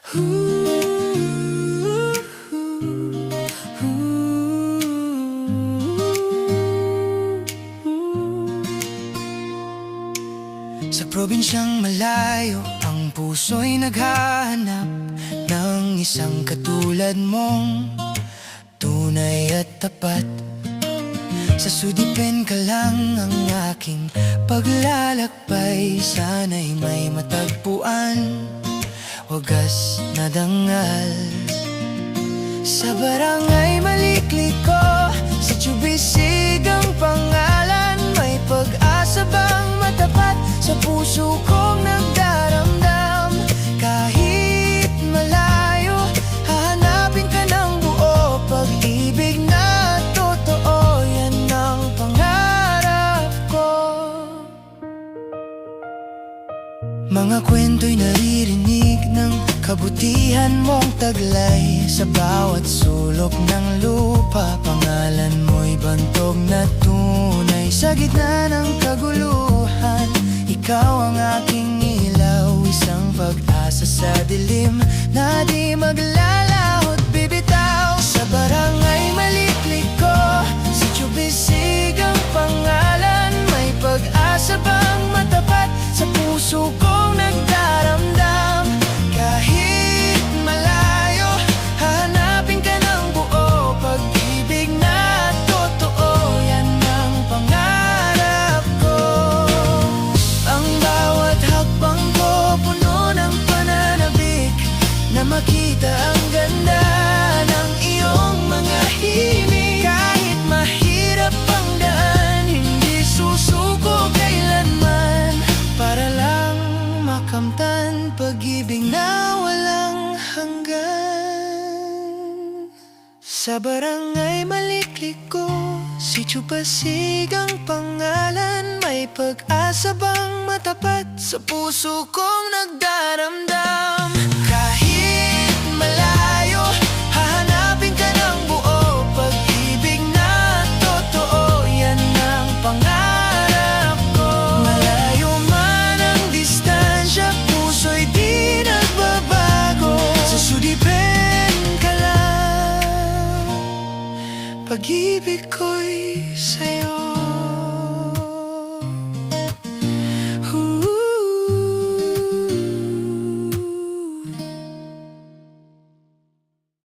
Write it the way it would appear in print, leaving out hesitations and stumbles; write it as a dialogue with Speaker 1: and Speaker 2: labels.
Speaker 1: Sa probinsyang malayo, ang puso'y naghahanap ng isang katulad mong tunay at tapat. Sa sudipin ka lang ang aking paglalakbay, sana'y may matagpuan, wagas na dangal. Sa barangay Malikliko, sa Chubisig ang pangalan, may pag-asa bang matapat sa puso kong nagdaramdam. Kahit malayo, hahanapin ka ng buo, pag-ibig na totoo, yan ang pangarap ko. Mga kwento'y naririnig ng kabutihan mong taglay, sa bawat sulok ng lupa, pangalan mo'y bantog na tunay. Sa gitna ng kaguluhan, ikaw ang aking ilaw, isang pag-asa sa dilim na di maglalahot bibitaw. Sa barangay Malikliko, sa Chubisig ang pangalan, may pag-asa bang matapat sa puso kong nagdaramdam. Kahit malayo, hahanapin ka ng buo, pag-ibig na totoo, yan ang pangarap ko. Ang bawat hakbang ko puno ng pananabik, na makita ang ganda ng iyong mga himig. Kahit mahirap ang daan, hindi susuko kailanman, para lang makamtan pag-ibig na walang hanggan. Sa barangay Malikliko, si Chubasig ang pangalan, may pag-asa bang matapat sa puso kong nagdaramdam. Kahit malayo, hahanapin ka ng buo, pag-ibig na totoo, yan ang pangarap ko. Malayo man ang distansya, puso'y di nagbabago. Sa sudipin ka lang, pag-ibig ko'y sa'yo.